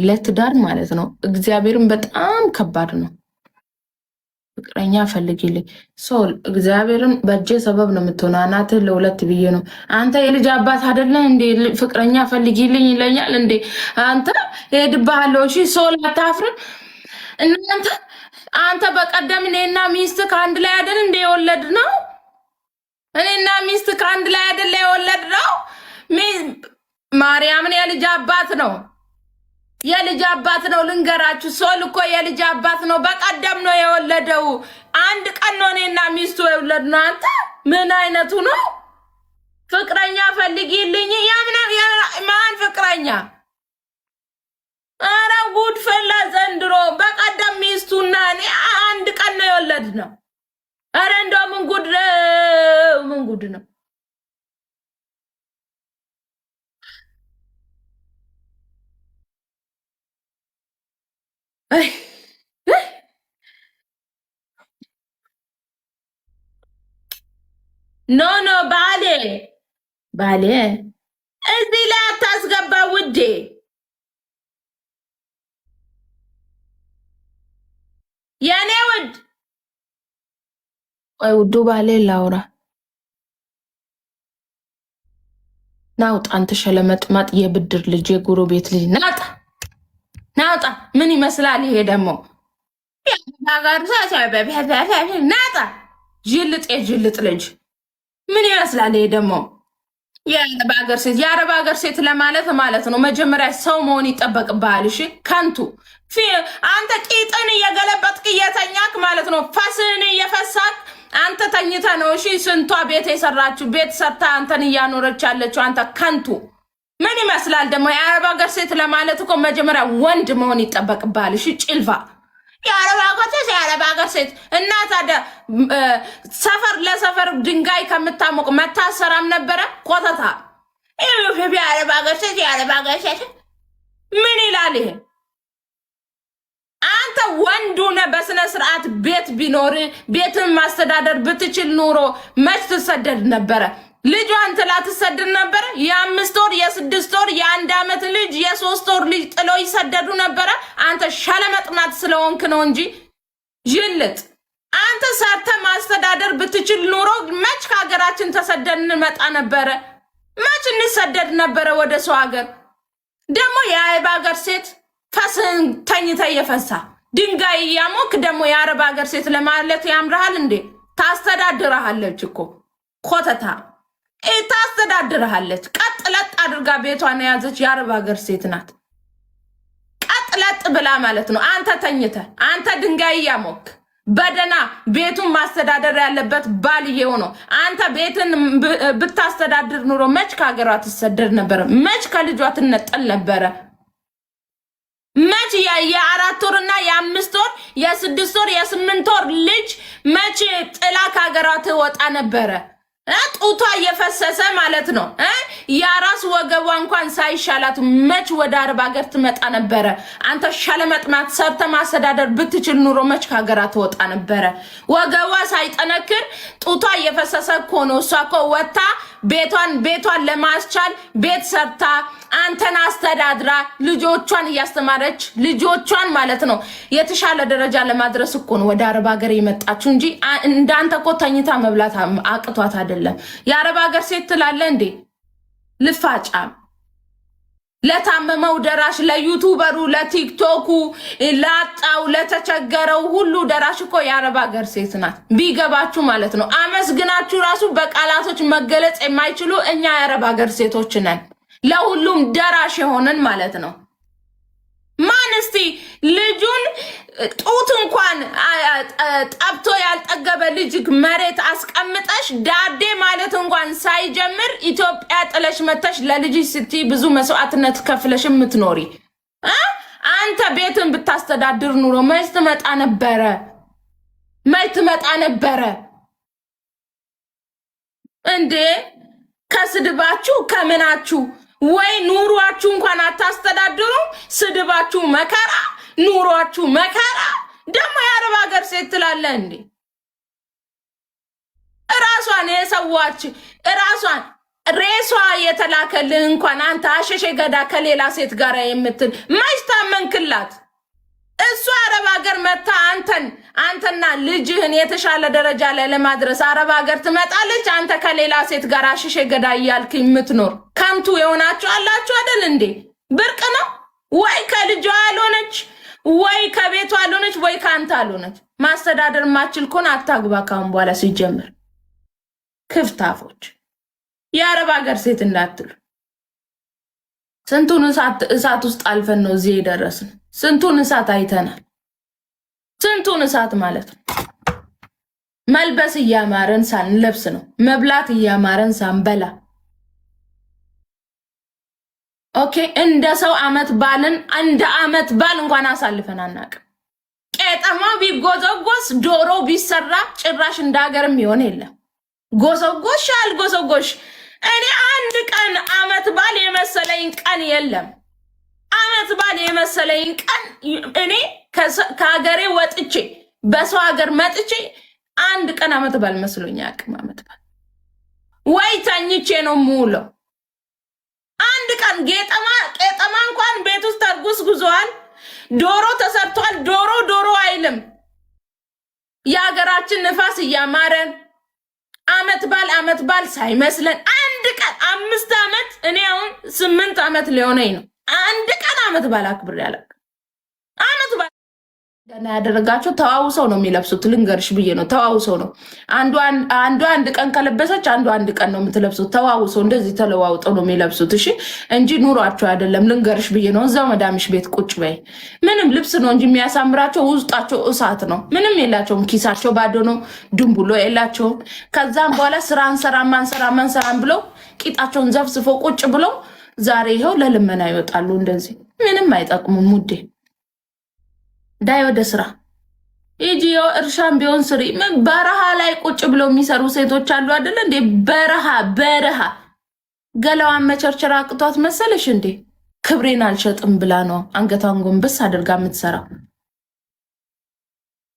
ለትዳር ማለት ነው እግዚአብሔርን በጣም ከባድ ነው። ፍቅረኛ ፈልጊልኝ ሶል እግዚአብሔርን በእጄ ሰበብ ነው የምትሆነው። አናትህ ለሁለት ብዬ ነው። አንተ የልጅ አባት አይደለ እንዴ? ፍቅረኛ ፈልጊልኝ ይለኛል እንዴ? አንተ ሄድብሃለሁ። እሺ ሶል አታፍርም? እናንተ አንተ በቀደም እኔና ሚስት ከአንድ ላይ አይደል እንደ የወለድ ነው? እኔና ሚስት ከአንድ ላይ አይደል የወለድ ነው? ማርያምን የልጅ አባት ነው። የልጅ አባት ነው። ልንገራችሁ ሶል እኮ የልጅ አባት ነው። በቀደም ነው የወለደው። አንድ ቀን ነው እኔና ሚስቱ የወለድ ነው። አንተ ምን አይነቱ ነው? ፍቅረኛ ፈልጊልኝ። ማን ፍቅረኛ? አረ ጉድ ፈላ ዘንድሮ። በቀደም ሚስቱና እኔ አንድ ቀን ነው የወለድ ነው። አረ እንደው ምን ጉድ ነው? ምን ጉድ ነው? ኖ ኖ ባሌ እዚህ ላይ አታስገባ ውዴ። የኔ ውድ ወይ ውዱ ባሌ ላውራ ናውጣ። አንተ ሸለመጥማጥ የብድር ልጅ የጎረቤት ልጅ ናውጣ ናውጣ። ምን ይመስላል ይሄ ደግሞ? ናውጣ ጅልጥ የጅልጥ ልጅ ምን ይመስላል ይሄ ደግሞ? የአረብ ሀገር ሴት የአረብ ሀገር ሴት ለማለት ማለት ነው መጀመሪያ ሰው መሆን ይጠበቅብሃል። እሺ ከንቱ አንተ ቂጥን እየገለበጥክ እየተኛክ ማለት ነው ፈስህን እየፈሳክ አንተ ተኝተ ነው። እሺ ስንቷ ቤት የሰራችሁ ቤት ሰርታ አንተን እያኖረች ያለችው አንተ ከንቱ ምን ይመስላል ደግሞ? የአረብ ሀገር ሴት ለማለት እኮ መጀመሪያ ወንድ መሆን ይጠበቅብሃል። እሺ ጭልፋ የአረብ ሀገር ሴት እና ታዲያ ሰፈር ለሰፈር ድንጋይ ከምታሞቅ መታሰራም ነበረ። ቆተታ የአረብ ሀገር ሴት ምን ይላል ይሄ? አንተ ወንዱ ነህ። በስነ ስርዓት ቤት ቢኖር ቤትን ማስተዳደር ብትችል ኑሮ መች ትሰደድ ነበረ? ልጇን ትላ ትሰደድ ነበረ? የ5 ወር የ6 ወር የ1 ዓመት ልጅ የ3 ወር ልጅ ጥሎ ይሰደዱ ነበረ? አንተ ሸለመጥማት ስለሆንክ ነው እንጂ ጅልጥ። አንተ ሰርተ ማስተዳደር ብትችል ኑሮ መች ከሀገራችን ተሰደድ እንመጣ ነበረ? መች እንሰደድ ነበረ ወደ ሰው ሀገር? ደግሞ የአረብ ሀገር ሴት ፈስን ተኝተ እየፈሳ ድንጋይ እያሞክ ደግሞ የአረብ ሀገር ሴት ለማለት ያምርሃል እንዴ? ታስተዳድረሃለች እኮ ኮተታ ታስተዳድረሃለች። ቀጥ ለጥ አድርጋ ቤቷን የያዘች የአረብ ሀገር ሴት ናት። ቀጥ ለጥ ብላ ማለት ነው። አንተ ተኝተ አንተ ድንጋይ እያሞክ በደና ቤቱን ማስተዳደር ያለበት ባልየው ነው። አንተ ቤትን ብታስተዳድር ኑሮ መች ከሀገሯ ትሰደድ ነበረ? መች ከልጇ ትነጠል ነበረ? መች የ4 ወርና የ5 ወር የ6 ወር የ8 ወር ልጅ መች ጥላ ከሀገሯ ትወጣ ነበረ? ጡቷ እየፈሰሰ ማለት ነው። የራስ ወገቧ እንኳን ሳይሻላት መች ወደ አረብ ሀገር ትመጣ ነበረ? አንተ ሸለመጥማት ሰርተ ማስተዳደር ብትችል ኑሮ መች ከሀገራ ትወጣ ነበረ? ወገቧ ሳይጠነክር ጡቷ እየፈሰሰ እኮ ነው። እሷ እኮ ወታ ቤቷን ለማስቻል ቤት ሰርታ አንተን አስተዳድራ ልጆቿን እያስተማረች ልጆቿን ማለት ነው የተሻለ ደረጃ ለማድረስ እኮ ነው ወደ አረብ ሀገር የመጣችሁ እንጂ እንዳንተ እኮ ተኝታ መብላት አቅቷት አይደለም። የአረብ ሀገር ሴት ትላለ እንዴ? ልፋጫ ለታመመው ደራሽ፣ ለዩቱበሩ፣ ለቲክቶኩ፣ ላጣው፣ ለተቸገረው ሁሉ ደራሽ እኮ የአረብ ሀገር ሴት ናት። ቢገባችሁ ማለት ነው። አመስግናችሁ ራሱ በቃላቶች መገለጽ የማይችሉ እኛ የአረብ ሀገር ሴቶች ነን። ለሁሉም ደራሽ የሆነን ማለት ነው። ማን እስቲ ልጁን ጡት እንኳን ጠብቶ ያልጠገበ ልጅ መሬት አስቀምጠሽ ዳዴ ማለት እንኳን ሳይጀምር ኢትዮጵያ ጥለሽ መተሽ ለልጅ ስቲ ብዙ መስዋዕትነት ከፍለሽ የምትኖሪ አንተ ቤትን ብታስተዳድር ኑሮ መች ትመጣ ነበረ? መች ትመጣ ነበረ እንዴ? ከስድባችሁ ከምናችሁ ወይ ኑሯችሁ እንኳን አታስተዳድሩ። ስድባችሁ መከራ፣ ኑሯችሁ መከራ። ደግሞ የአረብ ሀገር ሴት ትላለ እንዴ? ራሷን የሰዋች ራሷን ሬሷ የተላከልህ እንኳን አንተ አሸሼ ገዳ ከሌላ ሴት ጋር የምትል መች አመንክላት? እሱ አረብ ሀገር መታ አንተና ልጅህን የተሻለ ደረጃ ላይ ለማድረስ አረብ ሀገር ትመጣለች። አንተ ከሌላ ሴት ጋር አሽሼ ገዳይ እያልክ የምትኖር ከንቱ የሆናችሁ አላችሁ አይደል እንዴ? ብርቅ ነው ወይ? ከልጇ አልሆነች ወይ ከቤቷ አልሆነች ወይ ከአንተ አልሆነች። ማስተዳደር ማችል ኮን አታግባ ካሁን በኋላ ሲጀምር። ክፍታፎች የአረብ ሀገር ሴት እንዳትሉ። ስንቱን እሳት ውስጥ አልፈን ነው እዚህ የደረስን። ስንቱን እሳት አይተናል። ስንቱን እሳት ማለት ነው። መልበስ እያማረን ሳንለብስ ነው። መብላት እያማረን ሳንበላ። ኦኬ እንደ ሰው አመት ባልን እንደ አመት ባል እንኳን አሳልፈን አናውቅም። ቄጠማው ቢጎዘጎስ ዶሮ ቢሰራ ጭራሽ እንደ ሀገርም ይሆን የለም። ጎዘጎሽ አልጎዘጎሽ እኔ አንድ ቀን አመት ባል የመሰለኝ ቀን የለም። አመት ባል የመሰለኝ ቀን እኔ ከሀገሬ ወጥቼ በሰው ሀገር መጥቼ አንድ ቀን አመት ባል መስሎኝ አያውቅም። አመት ባል ወይ ተኝቼ ነው የምውለው። አንድ ቀን ቄጠማ እንኳን ቤት ውስጥ ተጉዝጉዟል። ዶሮ ተሰርቷል። ዶሮ አይልም። የሀገራችን ንፋስ እያማረን አመት ባል ሳይመስለን አንድ ቀን 5 አመት እኔ አሁን 8 አመት ሊሆነኝ ነው። አንድ ቀን አመት ባል አክብሬ አላውቅም። አመት ባል ገና ያደረጋቸው ተዋውሰው ነው የሚለብሱት። ልንገርሽ ብዬ ነው ተዋውሰው ነው። አንዱ አንድ ቀን ከለበሰች አንዱ አንድ ቀን ነው የምትለብሱት። ተዋውሰው እንደዚህ ተለዋውጠው ነው የሚለብሱት። እሺ እንጂ ኑሯቸው አይደለም። ልንገርሽ ብዬ ነው። እዛው መዳምሽ ቤት ቁጭ በይ። ምንም ልብስ ነው እንጂ የሚያሳምራቸው ውስጣቸው እሳት ነው። ምንም የላቸውም። ኪሳቸው ባዶ ነው። ድንቡሎ የላቸውም። ከዛም በኋላ ስራ አንሰራም ብለው ቂጣቸውን ዘፍስፎ ቁጭ ብለው ዛሬ ይኸው ለልመና ይወጣሉ። እንደዚህ ምንም አይጠቅሙም። ሙዴ ዳይ ወደ ስራ ኢጂዮ እርሻም ቢሆን ስሪ። በረሃ ላይ ቁጭ ብለው የሚሰሩ ሴቶች አሉ አይደል እንዴ? በረሃ ገላዋን መቸርቸር አቅቷት መሰለሽ እንዴ? ክብሬን አልሸጥም ብላ ነው አንገቷን ጎንበስ አድርጋ የምትሰራው።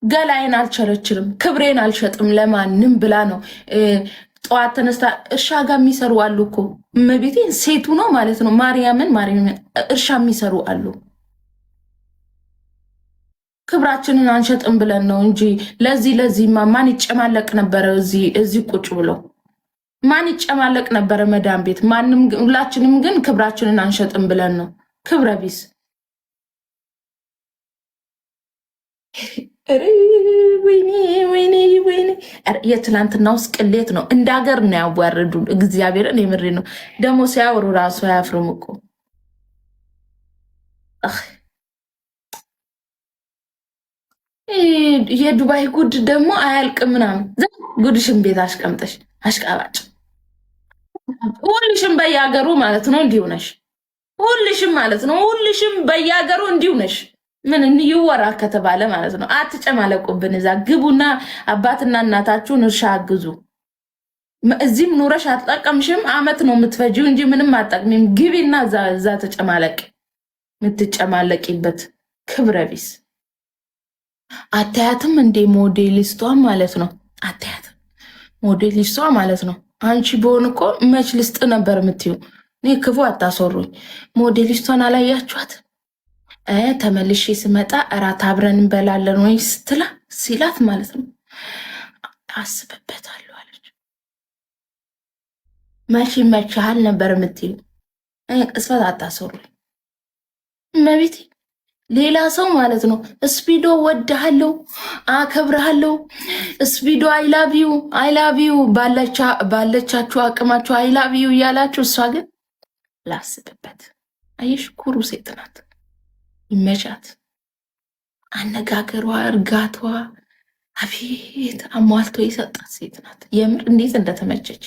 ገላዬን አልቸረችርም ክብሬን አልሸጥም ለማንም ብላ ነው ጠዋት ተነስታ እርሻ ጋር የሚሰሩ አሉ እኮ እመቤቴ። ሴቱ ነው ማለት ነው። ማርያምን እርሻ የሚሰሩ አሉ። ክብራችንን አንሸጥም ብለን ነው እንጂ ለዚህማ ማን ይጨማለቅ ነበረ? እዚህ ቁጭ ብሎ ማን ይጨማለቅ ነበረ? መዳም ቤት ማንም። ሁላችንም ግን ክብራችንን አንሸጥም ብለን ነው። ክብረ ቢስ ወይኔ የትላንትና ውስጥ ቅሌት ነው። እንደ ሀገር ነው ያዋረዱን። እግዚአብሔርን የምሬ ነው። ደግሞ ሲያወሩ ራሱ አያፍርም እኮ። የዱባይ ጉድ ደግሞ አያልቅም ምናምን። ጉድሽን ቤት አስቀምጠሽ አሽቃባጭ። ሁልሽም በየሀገሩ ማለት ነው እንዲሁ ነሽ። ሁልሽም ማለት ነው ሁልሽም በየሀገሩ እንዲሁ ነሽ። ምን ይወራ ከተባለ ማለት ነው። አትጨማለቁብን። እዛ ግቡና አባትና እናታችሁን እርሻ አግዙ። እዚህም ኑረሽ አትጠቀምሽም። አመት ነው የምትፈጂው እንጂ ምንም አትጠቅሚም። ግቢና እዛ ተጨማለቂ። የምትጨማለቂበት ክብረ ቢስ። አታያትም እንዴ ሞዴሊስቷ ማለት ነው። አታያትም ሞዴሊስቷ ማለት ነው። አንቺ በሆን እኮ መች ልስጥ ነበር የምትዩ። እኔ ክፉ አታሰሩኝ። ሞዴሊስቷን አላያችኋት? ተመልሼ ስመጣ እራት አብረን እንበላለን ወይ ሲላት ማለት ነው። አስብበታለሁ አለች። መቼ መቻል ነበር የምትዩ። ቅስፈት አታሰሩኝ መቤቴ። ሌላ ሰው ማለት ነው ስፒዶ ወድሃለሁ፣ አከብርሃለሁ፣ ስፒዶ አይላቪዩ ባለቻችሁ አቅማችሁ አይላቪዩ እያላችሁ፣ እሷ ግን ላስብበት። አየሽ ኩሩ ሴት ናት። ይመቻት። አነጋገሯ፣ እርጋቷ አቤት አሟልቶ የሰጣት ሴት ናት። የምር እንዴት እንደተመቸች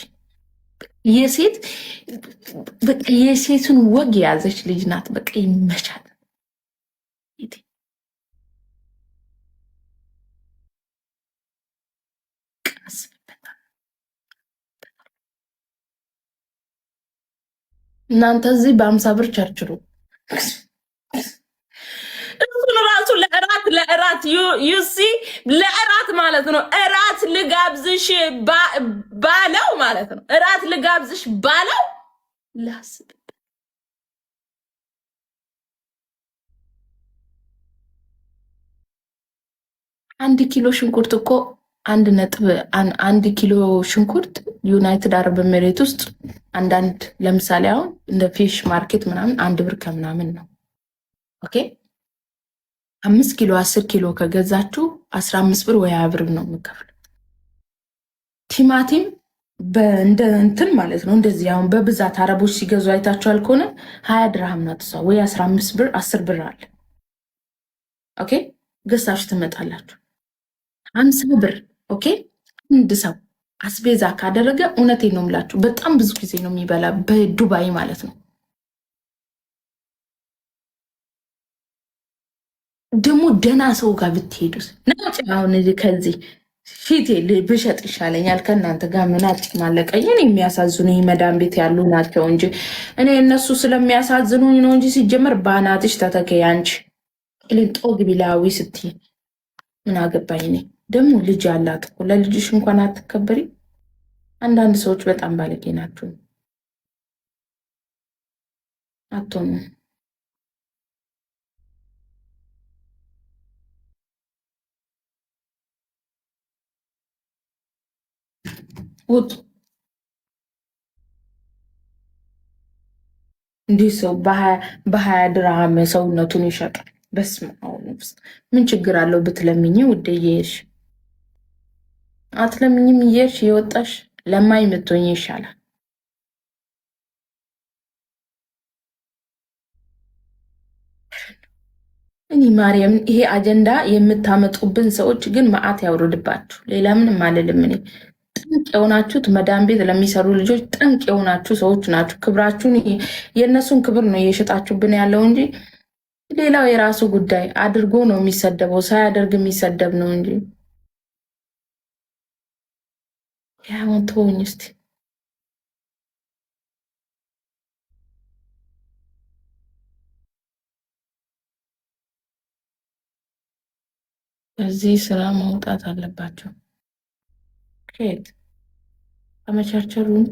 የሴትን ወግ የያዘች ልጅ ናት። በቃ ይመቻት። እናንተ እዚህ በ50 ብር ቸርችሩ። እሱን ራሱ ለእራት ዩሲ ለእራት ማለት ነው። እራት ልጋብዝሽ ባለው ማለት ነው። እራት ልጋብዝሽ ባለው ላስብ አንድ ኪሎ ሽንኩርት እኮ አንድ ኪሎ ሽንኩርት ዩናይትድ አረብ ኤሚሬት ውስጥ አንዳንድ ለምሳሌ አሁን እንደ ፊሽ ማርኬት ምናምን 1 ብር ከምናምን ነው። ኦኬ 5 ኪሎ 10 ኪሎ ከገዛችሁ 15 ብር ወይ 20 ብር ነው የምከፍለው። ቲማቲም እንደ እንትን ማለት ነው። እንደዚህ አሁን በብዛት አረቦች ሲገዙ አይታችኋል ከሆነ 20 ድርሃም ናት እሷ፣ ወይ 15 ብር 10 ብር አለ። ኦኬ ገዝታችሁ ትመጣላችሁ 50 ብር። ኦኬ አንድ ሰው አስቤዛ ካደረገ እውነቴን ነው የምላችሁ በጣም ብዙ ጊዜ ነው የሚበላ በዱባይ ማለት ነው። ደግሞ ደህና ሰው ጋር ብትሄዱስ ናጭ አሁን ከዚህ ፊቴ ብሸጥ ይሻለኛል ከእናንተ ጋር ምናጭ ማለቀኝን የሚያሳዝኑኝ መዳን ቤት ያሉ ናቸው እንጂ እኔ እነሱ ስለሚያሳዝኑኝ ነው እንጂ ሲጀመር ባናትሽ ተተከይ አንቺ ቅሊንጦ ግቢላዊ ስትይ ምን አገባኝ እኔ። ደግሞ ልጅ አላት እኮ ለልጅሽ እንኳን አትከበሪ። አንዳንድ ሰዎች በጣም ባለጌ ናቸው። አትሆኑ ውጡ። እንዲህ ሰው በ20 ድርሃም ሰውነቱን ይሸጣል። በስመ አብ ውስጥ ምን ችግር አለው ብትለምኝ? ውዴ እየሄድሽ አትለምኝም? እየሄድሽ የወጣሽ ለማኝ ምትሆኝ ይሻላል። እኔ ማርያምን ይሄ አጀንዳ የምታመጡብን ሰዎች ግን መዓት ያውርድባችሁ። ሌላ ምንም አልልም እኔ። ጠንቅ የሆናችሁት መዳን ቤት ለሚሰሩ ልጆች ጠንቅ የሆናችሁ ሰዎች ናችሁ። ክብራችሁን የእነሱን ክብር ነው እየሸጣችሁብን ያለው እንጂ ሌላው የራሱ ጉዳይ አድርጎ ነው የሚሰደበው፣ ሳያደርግ የሚሰደብ ነው እንጂ ያሁን ተወኝ እስቲ። እዚህ ስራ ማውጣት አለባቸው። ከየት ከመቸርቸሩን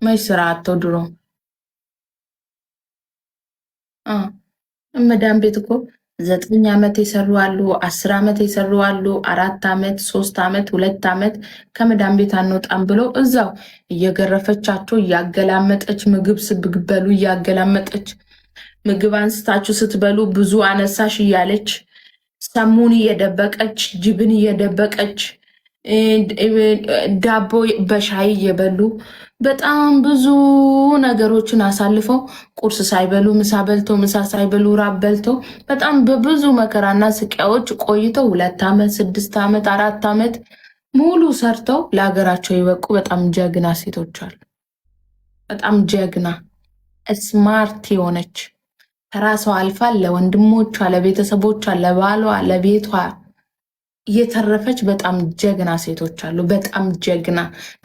መች ስራ አተው ድሮ መዳን ቤት እኮ 9 ዓመት የሰሩ አሉ፣ 10 ዓመት የሰሩ አሉ፣ 4 ዓመት፣ 3 ዓመት፣ 2 ዓመት ከመዳን ቤት አንወጣም ብለው እዛው እየገረፈቻቸው እያገላመጠች ምግብ ስብግበሉ እያገላመጠች ምግብ አንስታችሁ ስትበሉ ብዙ አነሳሽ እያለች ሰሙን እየደበቀች ጅብን እየደበቀች ዳቦ በሻይ እየበሉ በጣም ብዙ ነገሮችን አሳልፈው ቁርስ ሳይበሉ ምሳ በልተው ምሳ ሳይበሉ ራብ በልተው በጣም በብዙ መከራና ስቃዮች ቆይተው 2 ዓመት 6 ዓመት 4 ዓመት ሙሉ ሰርተው ለሀገራቸው የበቁ በጣም ጀግና ሴቶች አሉ። በጣም ጀግና ስማርት የሆነች ከራሷ አልፋ ለወንድሞቿ፣ ለቤተሰቦቿ፣ ለባሏ፣ ለቤቷ እየተረፈች በጣም ጀግና ሴቶች አሉ። በጣም ጀግና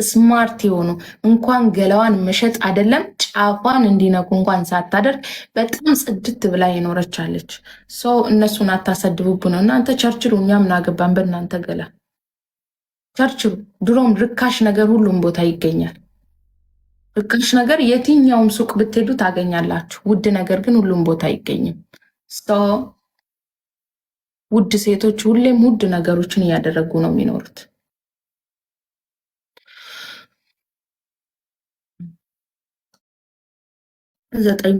ስማርት የሆኑ እንኳን ገላዋን መሸጥ አይደለም ጫፏን እንዲነኩ እንኳን ሳታደርግ በጣም ጽድት ብላ የኖረቻለች። ሰው እነሱን አታሰድቡብን ነው። እናንተ ቸርችሉ፣ እኛ ምን አገባን በእናንተ ገላ። ቸርችሉ። ድሮም ርካሽ ነገር ሁሉም ቦታ ይገኛል። ርካሽ ነገር የትኛውም ሱቅ ብትሄዱ ታገኛላችሁ። ውድ ነገር ግን ሁሉም ቦታ አይገኝም። ውድ ሴቶች ሁሌም ውድ ነገሮችን እያደረጉ ነው የሚኖሩት። ዘጠኝ